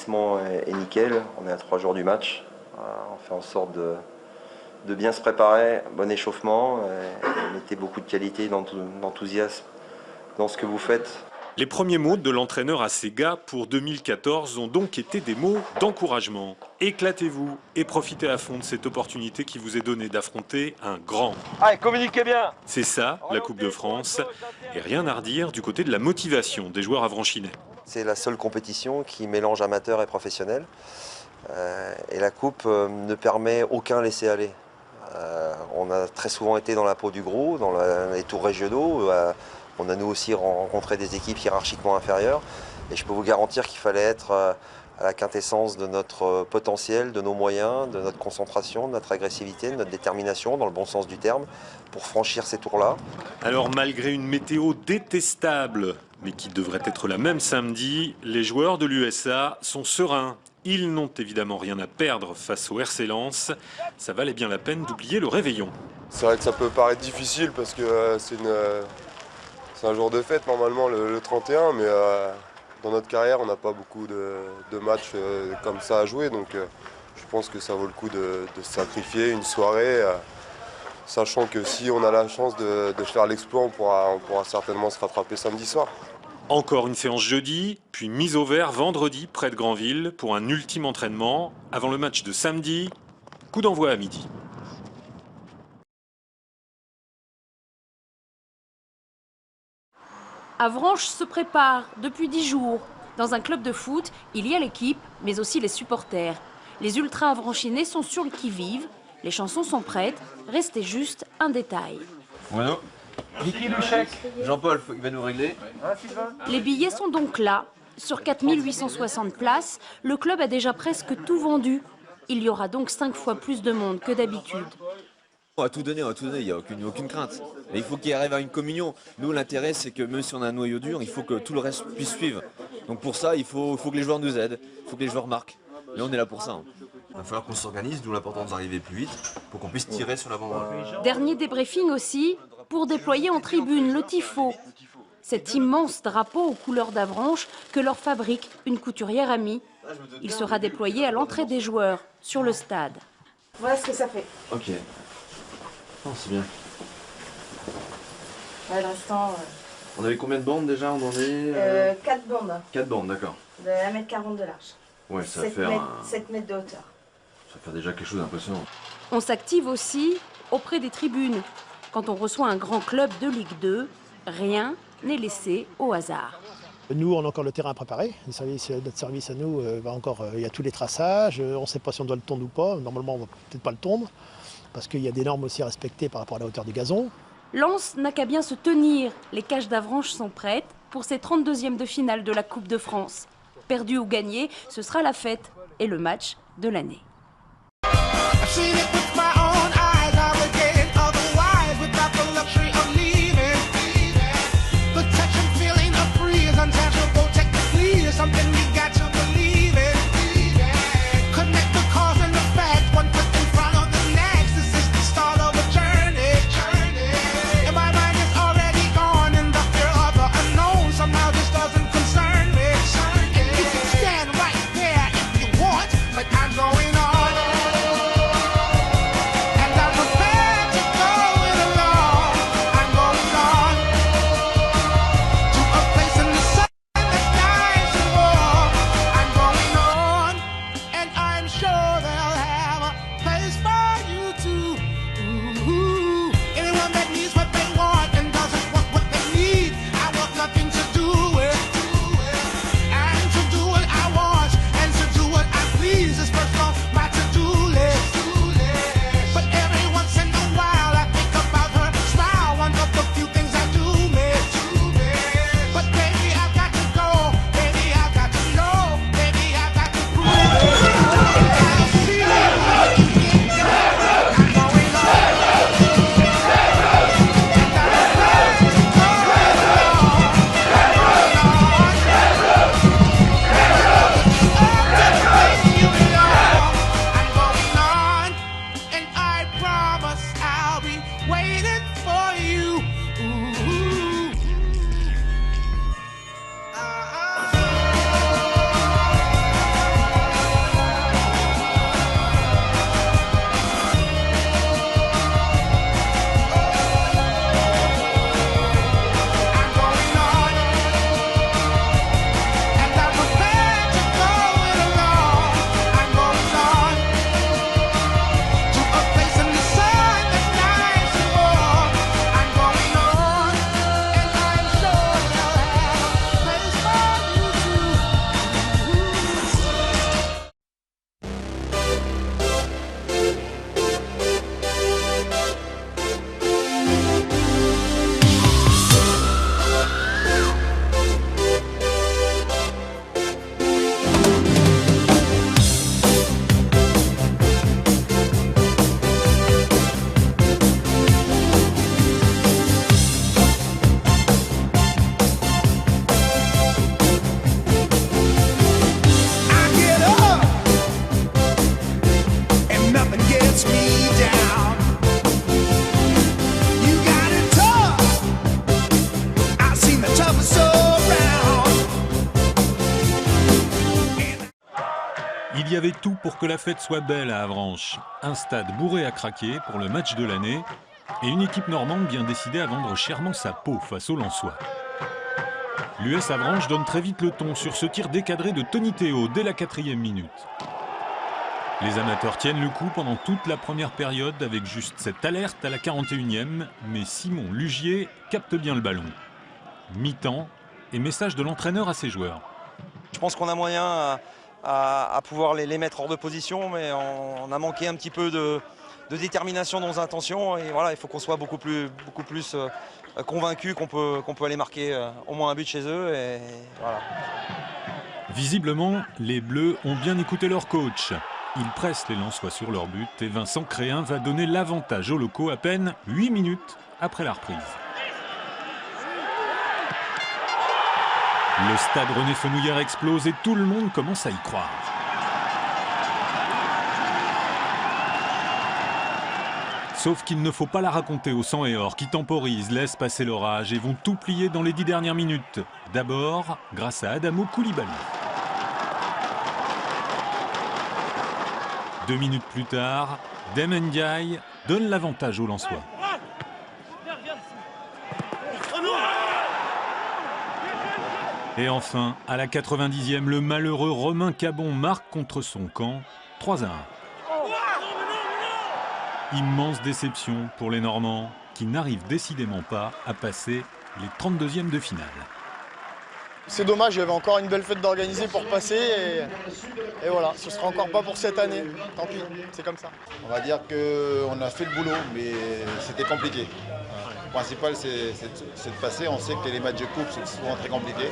l'établissement est nickel. On est à 3 jours du match. On fait en sorte de bien se préparer, bon échauffement, mettez beaucoup de qualité, d'enthousiasme dans ce que vous faites. Les premiers mots de l'entraîneur à ses gars pour 2014 ont donc été des mots d'encouragement. Éclatez-vous et profitez à fond de cette opportunité qui vous est donnée d'affronter un grand. Allez, communiquez bien. C'est ça, la Coupe de France. Et rien à redire du côté de la motivation des joueurs avranchinais. C'est la seule compétition qui mélange amateurs et professionnels. Et la Coupe ne permet aucun laisser-aller. On a très souvent été dans la peau du gros, dans les tours régionaux. On a nous aussi rencontré des équipes hiérarchiquement inférieures. Et je peux vous garantir qu'il fallait être à la quintessence de notre potentiel, de nos moyens, de notre concentration, de notre agressivité, de notre détermination, dans le bon sens du terme, pour franchir ces tours-là. Alors malgré une météo détestable, mais qui devrait être la même samedi, les joueurs de l'USA sont sereins. Ils n'ont évidemment rien à perdre face au RC Lens. Ça valait bien la peine d'oublier le réveillon. C'est vrai que ça peut paraître difficile parce que c'est un jour de fête normalement le 31, mais dans notre carrière on n'a pas beaucoup de matchs comme ça à jouer, donc je pense que ça vaut le coup de sacrifier une soirée, sachant que si on a la chance de faire l'exploit, on pourra certainement se rattraper samedi soir. Encore une séance jeudi, puis mise au vert vendredi près de Granville pour un ultime entraînement avant le match de samedi. Coup d'envoi à midi. Avranches se prépare depuis 10 jours. Dans un club de foot, il y a l'équipe, mais aussi les supporters. Les ultras avranchinais sont sur le qui-vive. Les chansons sont prêtes. Restait juste un détail. Bueno. Vicky Luchek. Jean-Paul, il va nous régler. Les billets sont donc là. Sur 4860 places, le club a déjà presque tout vendu. Il y aura donc 5 fois plus de monde que d'habitude. On va tout donner, il n'y a aucune crainte. Mais il faut qu'il arrive à une communion. Nous, l'intérêt, c'est que même si on a un noyau dur, il faut que tout le reste puisse suivre. Donc pour ça, il faut que les joueurs nous aident, il faut que les joueurs marquent. Et on est là pour ça. Il va falloir qu'on s'organise, d'où l'importance d'arriver plus vite, pour qu'on puisse tirer sur l'avant-bras. Dernier débriefing aussi, pour déployer en tribune le tifo. Cet immense drapeau aux couleurs d'Avranches que leur fabrique une couturière amie. Il sera déployé à l'entrée des joueurs, sur le stade. Voilà ce que ça fait. Ok. Oh, c'est bien. Ouais, le restant... On avait combien de bandes déjà? On en est 4 bandes. 4 bandes, d'accord. De 1,40 m de large. Ouais, ça va 7 mètres de hauteur. Ça va faire déjà quelque chose d'impressionnant. On s'active aussi auprès des tribunes. Quand on reçoit un grand club de Ligue 2, rien n'est laissé au hasard. Nous, on a encore le terrain à préparer. Notre service à nous, il y a tous les traçages. On ne sait pas si on doit le tondre ou pas. Normalement, on ne va peut-être pas le tondre, parce qu'il y a des normes aussi à respecter par rapport à la hauteur du gazon. Lens n'a qu'à bien se tenir. Les cages d'Avranches sont prêtes pour ces 32e de finale de la Coupe de France. Perdu ou gagné, ce sera la fête et le match de l'année. Il y avait tout pour que la fête soit belle à Avranches. Un stade bourré à craquer pour le match de l'année et une équipe normande bien décidée à vendre chèrement sa peau face aux Lensois. L'US Avranches donne très vite le ton sur ce tir décadré de Tony Théo dès la 4e minute. Les amateurs tiennent le coup pendant toute la première période avec juste cette alerte à la 41e, mais Simon Lugier capte bien le ballon. Mi-temps et message de l'entraîneur à ses joueurs. Je pense qu'on a moyen à pouvoir les mettre hors de position, mais on a manqué un petit peu de détermination dans nos intentions. Et voilà, il faut qu'on soit beaucoup plus convaincu qu'on peut aller marquer au moins un but chez eux. Et voilà. Visiblement, les Bleus ont bien écouté leur coach. Ils pressent les Lensois sur leur but et Vincent Créhin va donner l'avantage aux locaux à peine 8 minutes après la reprise. Le stade René Fenouillère explose et tout le monde commence à y croire. Sauf qu'il ne faut pas la raconter au sang et or qui temporisent, laissent passer l'orage et vont tout plier dans les 10 dernières minutes. D'abord, grâce à Adamo Koulibaly. 2 minutes plus tard, Deme Ndiaye donne l'avantage aux Lensois. Et enfin, à la 90e, le malheureux Romain Cabon marque contre son camp 3-1. Immense déception pour les Normands qui n'arrivent décidément pas à passer les 32e de finale. C'est dommage, il y avait encore une belle fête d'organiser pour passer et voilà, ce sera encore pas pour cette année, tant pis, c'est comme ça. On va dire qu'on a fait le boulot, mais c'était compliqué. Le principal c'est de passer, on sait que les matchs de coupe c'est souvent très compliqué.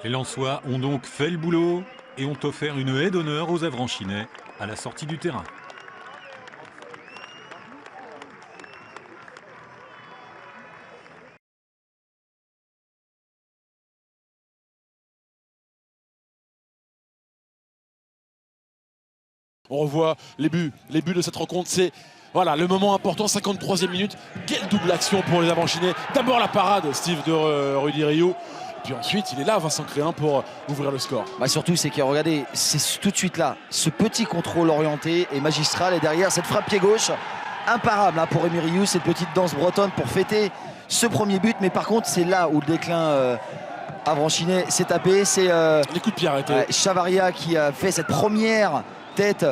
Les Lensois ont donc fait le boulot et ont offert une haie d'honneur aux Avranchinais à la sortie du terrain. On revoit les buts de cette rencontre, c'est voilà, le moment important, 53e minute. Quelle double action pour les Avranchinais. D'abord la parade, Steve, de Rudy Rio. Puis ensuite, il est là, Vincent Créhin, pour ouvrir le score. Surtout, c'est que, regardez, c'est tout de suite là. Ce petit contrôle orienté et magistral. Et derrière, cette frappe pied gauche, imparable pour Rémi Rioux. Cette petite danse bretonne pour fêter ce premier but. Mais par contre, c'est là où le déclin avranchinais s'est tapé. C'est les coups de pied arrêtés. Chavaria qui a fait cette première tête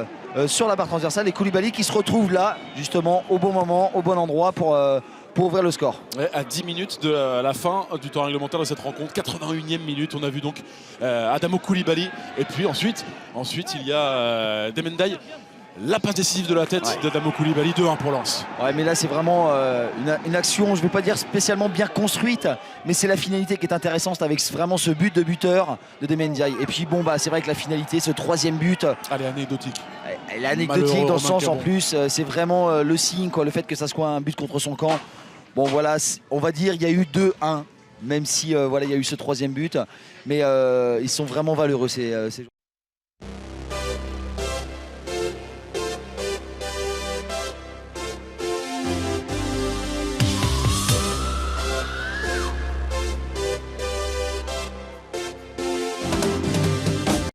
sur la barre transversale. Et Koulibaly qui se retrouve là, justement, au bon moment, au bon endroit pour ouvrir le score. Ouais, à 10 minutes de la fin du temps réglementaire de cette rencontre, 81e minute, on a vu donc Adamo Koulibaly. Et puis ensuite il y a Deme Ndiaye, la passe décisive de la tête d'Adamo Koulibaly, 2-1 pour Lens. Ouais, mais là c'est vraiment une action, je ne vais pas dire spécialement bien construite, mais c'est la finalité qui est intéressante avec vraiment ce but de buteur de Deme Ndiaye. Et puis bon, c'est vrai que la finalité, ce troisième but, elle est anecdotique. Elle est anecdotique dans le sens, en plus, c'est vraiment le signe, le fait que ça soit un but contre son camp. Bon voilà, on va dire il y a eu 2-1, même si voilà, il y a eu ce troisième but, mais ils sont vraiment valeureux ces joueurs.